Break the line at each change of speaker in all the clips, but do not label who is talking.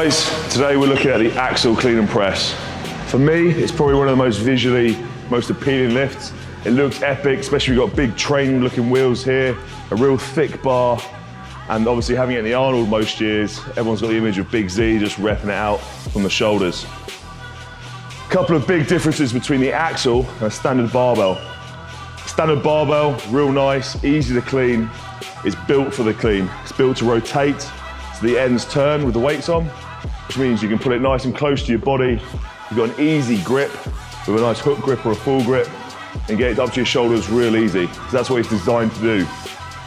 guys, today we're looking at the axle clean and press. For me, it's probably one of the most visually most appealing lifts. It looks epic, especially we've got big train looking wheels here, a real thick bar, and obviously having it in the Arnold most years, everyone's got the image of Big Z just repping it out from the shoulders. A couple of big differences between the axle and a standard barbell. Standard barbell, real nice, easy to clean. It's built for the clean. It's built to rotate, so the ends turn with the weights on, which means you can put it nice and close to your body. You've got an easy grip with a nice hook grip or a full grip, and get it up to your shoulders real easy. So that's what it's designed to do.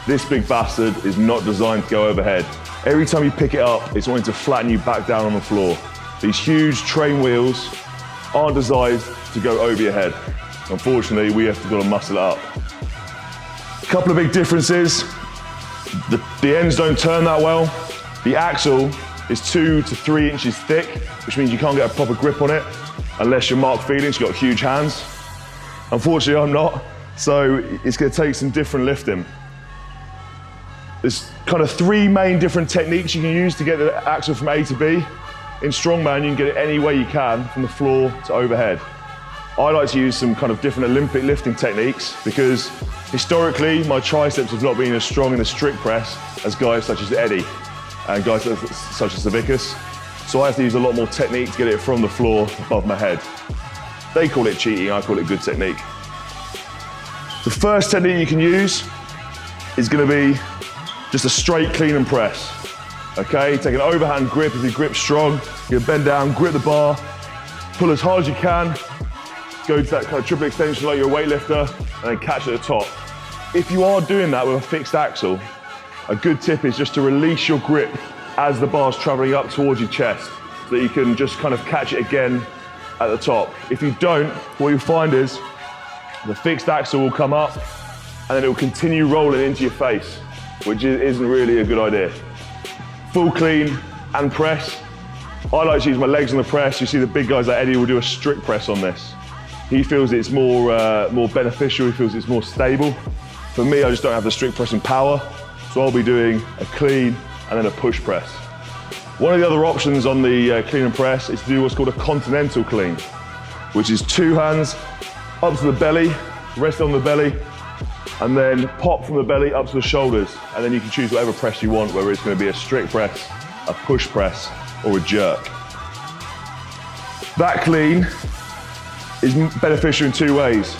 This big bastard is not designed to go overhead. Every time you pick it up, it's wanting to flatten you back down on the floor. These huge train wheels aren't designed to go over your head. Unfortunately, we have to muscle it up. A couple of big differences. The ends don't turn that well. The axle is 2 to 3 inches thick, which means you can't get a proper grip on it unless you're Mark Feelings, you've got huge hands. Unfortunately, I'm not, so it's going to take some different lifting. There's kind of 3 main different techniques you can use to get the axle from A to B. In Strongman, you can get it any way you can, from the floor to overhead. I like to use some kind of different Olympic lifting techniques because historically, my triceps have not been as strong in the strict press as guys such as Eddie and guys such as Savickas. So I have to use a lot more technique to get it from the floor above my head. They call it cheating, I call it good technique. The first technique you can use is going to be just a straight clean and press. Okay, take an overhand grip. If your grip's strong, you're gonna bend down, grip the bar, pull as hard as you can, go to that kind of triple extension like you're a weightlifter, and then catch at the top. If you are doing that with a fixed axle, a good tip is just to release your grip as the bar's traveling up towards your chest, so that you can just kind of catch it again at the top. If you don't, what you'll find is the fixed axle will come up and then it will continue rolling into your face, which isn't really a good idea. Full clean and press. I like to use my legs on the press. You see the big guys like Eddie will do a strict press on this. He feels it's more beneficial, he feels it's more stable. For me, I just don't have the strict pressing power, so I'll be doing a clean and then a push press. One of the other options on the clean and press is to do what's called a Continental clean, which is 2 hands up to the belly, rest on the belly, and then pop from the belly up to the shoulders, and then you can choose whatever press you want, whether it's going to be a strict press, a push press, or a jerk. That clean is beneficial in 2 ways.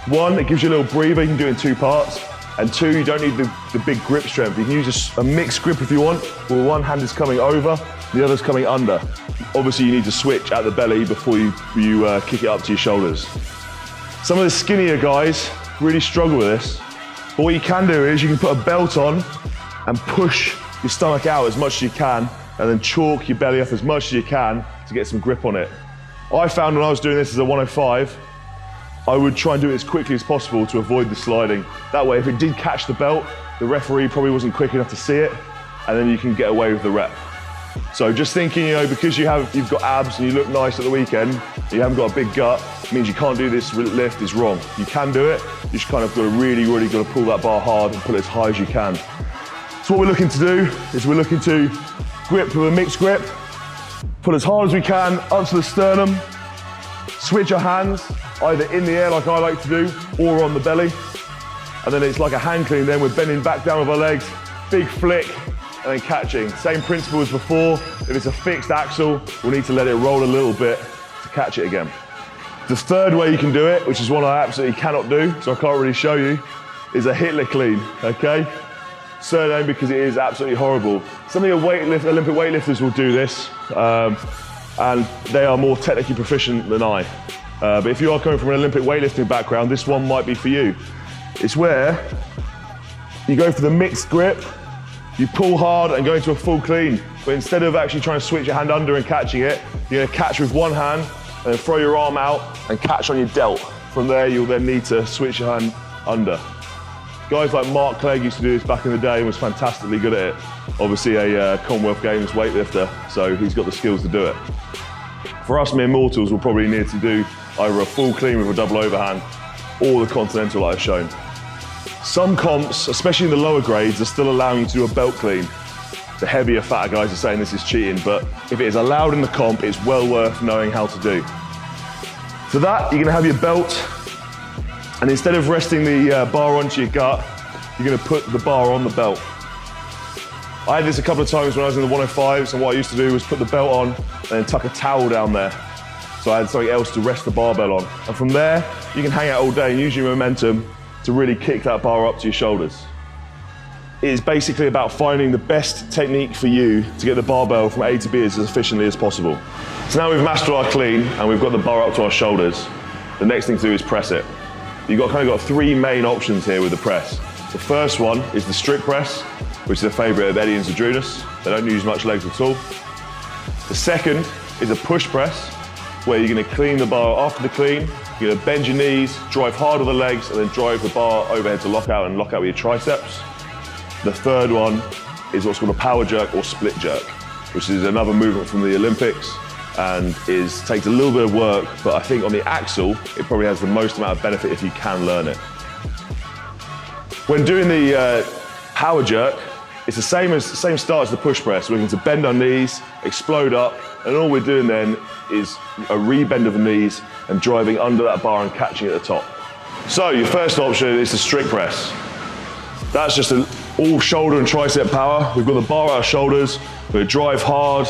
1, it gives you a little breather, you can do it in 2 parts, and 2, you don't need the big grip strength. You can use a mixed grip if you want, where one hand is coming over, the other's coming under. Obviously you need to switch at the belly before you kick it up to your shoulders. Some of the skinnier guys really struggle with this. But what you can do is you can put a belt on and push your stomach out as much as you can, and then chalk your belly up as much as you can to get some grip on it. I found when I was doing this as a 105, I would try and do it as quickly as possible to avoid the sliding. That way, if it did catch the belt, the referee probably wasn't quick enough to see it, and then you can get away with the rep. So just thinking, because you've got abs and you look nice at the weekend, you haven't got a big gut, means you can't do this lift is wrong. You can do it, you just kind of got to really got to pull that bar hard and pull it as high as you can. So what we're looking to do is we're looking to grip with a mixed grip, pull as hard as we can up to the sternum, switch our hands either in the air like I like to do or on the belly, and then it's like a hand clean. Then we're bending back down with our legs, big flick, and then catching. Same principle as before. If it's a fixed axle, we'll need to let it roll a little bit to catch it again. The third way you can do it, which is one I absolutely cannot do, so I can't really show you, is a Hitler clean, okay? Surname because it is absolutely horrible. Some of your Olympic weightlifters will do this, and they are more technically proficient than I. But if you are coming from an Olympic weightlifting background, this one might be for you. It's where you go for the mixed grip, you pull hard and go into a full clean. But instead of actually trying to switch your hand under and catching it, you're gonna catch with one hand and then throw your arm out and catch on your delt. From there, you'll then need to switch your hand under. Guys like Mark Clegg used to do this back in the day and was fantastically good at it. Obviously a Commonwealth Games weightlifter, so he's got the skills to do it. For us mere mortals, we'll probably need to do either a full clean with a double overhand or the Continental like I've shown. Some comps, especially in the lower grades, are still allowing you to do a belt clean. The heavier, fatter guys are saying this is cheating, but if it is allowed in the comp, it's well worth knowing how to do. For that, you're gonna have your belt, and instead of resting the bar onto your gut, you're gonna put the bar on the belt. I had this a couple of times when I was in the 105s, and what I used to do was put the belt on and then tuck a towel down there. So I had something else to rest the barbell on. And from there, you can hang out all day and use your momentum to really kick that bar up to your shoulders. It is basically about finding the best technique for you to get the barbell from A to B as efficiently as possible. So now we've mastered our clean and we've got the bar up to our shoulders. The next thing to do is press it. You've kind of got three main options here with the press. The first one is the strict press, which is a favorite of Eddie and Zadrunas. They don't use much legs at all. The second is a push press, where you're gonna clean the bar after the clean. You're gonna bend your knees, drive hard with the legs, and then drive the bar overhead to lock out and lock out with your triceps. The third one is what's called a power jerk or split jerk, which is another movement from the Olympics and takes a little bit of work, but I think on the axle, it probably has the most amount of benefit if you can learn it. When doing the power jerk, it's the same start as the push press. We're looking to bend our knees, explode up, and all we're doing then is a re-bend of the knees and driving under that bar and catching at the top. So your first option is the strict press. That's just all shoulder and tricep power. We've got the bar at our shoulders, we're gonna drive hard,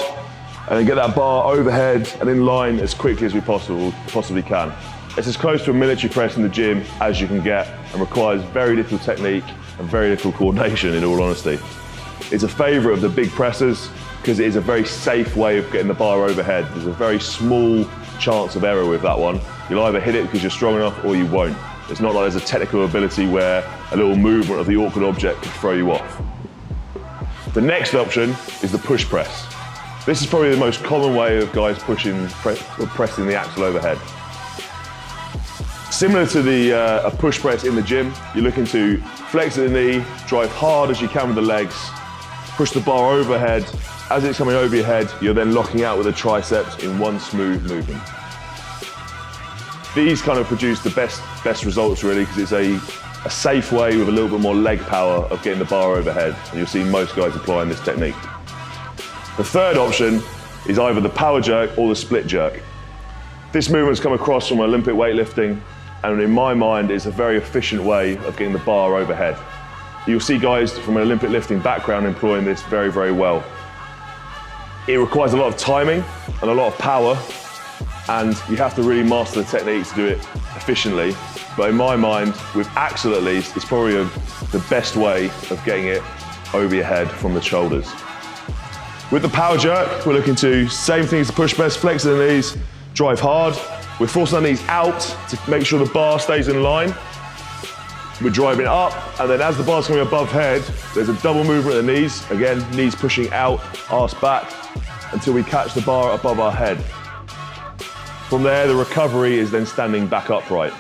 and then get that bar overhead and in line as quickly as we possibly can. It's as close to a military press in the gym as you can get and requires very little technique and very little coordination, in all honesty. It's a favorite of the big pressers because it is a very safe way of getting the bar overhead. There's a very small chance of error with that one. You'll either hit it because you're strong enough or you won't. It's not like there's a technical ability where a little movement of the awkward object could throw you off. The next option is the push press. This is probably the most common way of guys pressing the axle overhead. Similar to a push press in the gym, you're looking to flex at the knee, drive hard as you can with the legs, push the bar overhead. As it's coming over your head, you're then locking out with the triceps in one smooth movement. These kind of produce the best results really, because it's a safe way with a little bit more leg power of getting the bar overhead, and you'll see most guys applying this technique. The third option is either the power jerk or the split jerk. This movement's come across from Olympic weightlifting, and in my mind is a very efficient way of getting the bar overhead. You'll see guys from an Olympic lifting background employing this very, very well. It requires a lot of timing and a lot of power, and you have to really master the technique to do it efficiently. But in my mind, with axle at least, it's probably the best way of getting it over your head from the shoulders. With the power jerk, we're looking to, same thing as the push press, flex the knees, drive hard. We're forcing our knees out to make sure the bar stays in line. We're driving up, and then as the bar's coming above head, there's a double movement of the knees. Again, knees pushing out, arse back, until we catch the bar above our head. From there, the recovery is then standing back upright.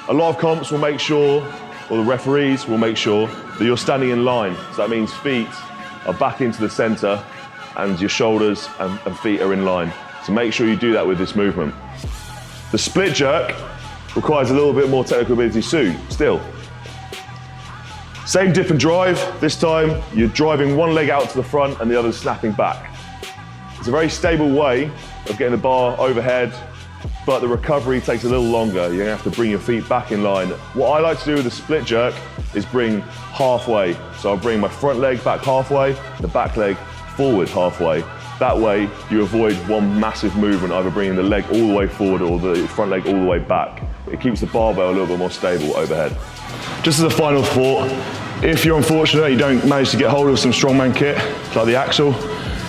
A lot of comps will make sure, or the referees will make sure, that you're standing in line. So that means feet are back into the center, and your shoulders and feet are in line. So make sure you do that with this movement. The split jerk requires a little bit more technical ability still. Same dip and drive. This time, you're driving one leg out to the front and the other snapping back. It's a very stable way of getting the bar overhead, but the recovery takes a little longer. You're gonna have to bring your feet back in line. What I like to do with the split jerk is bring halfway. So I'll bring my front leg back halfway, the back leg forward halfway. That way, you avoid one massive movement, either bringing the leg all the way forward or the front leg all the way back. It keeps the barbell a little bit more stable overhead. Just as a final thought, if you're unfortunate and you don't manage to get hold of some Strongman kit, like the axle,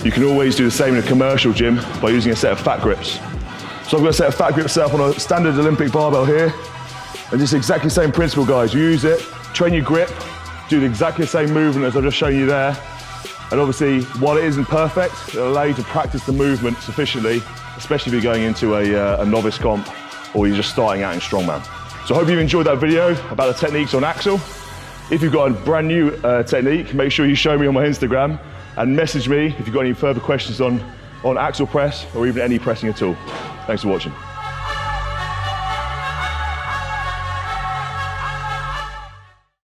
you can always do the same in a commercial gym by using a set of fat grips. So I've got a set of fat grips set up on a standard Olympic barbell here, and just exactly the same principle, guys. You use it, train your grip, do exactly the same movement as I've just shown you there. And obviously, while it isn't perfect, it'll allow you to practice the movement sufficiently, especially if you're going into a novice comp or you're just starting out in Strongman. So I hope you've enjoyed that video about the techniques on axle. If you've got a brand new technique, make sure you show me on my Instagram and message me if you've got any further questions on axle press or even any pressing at all. Thanks for watching.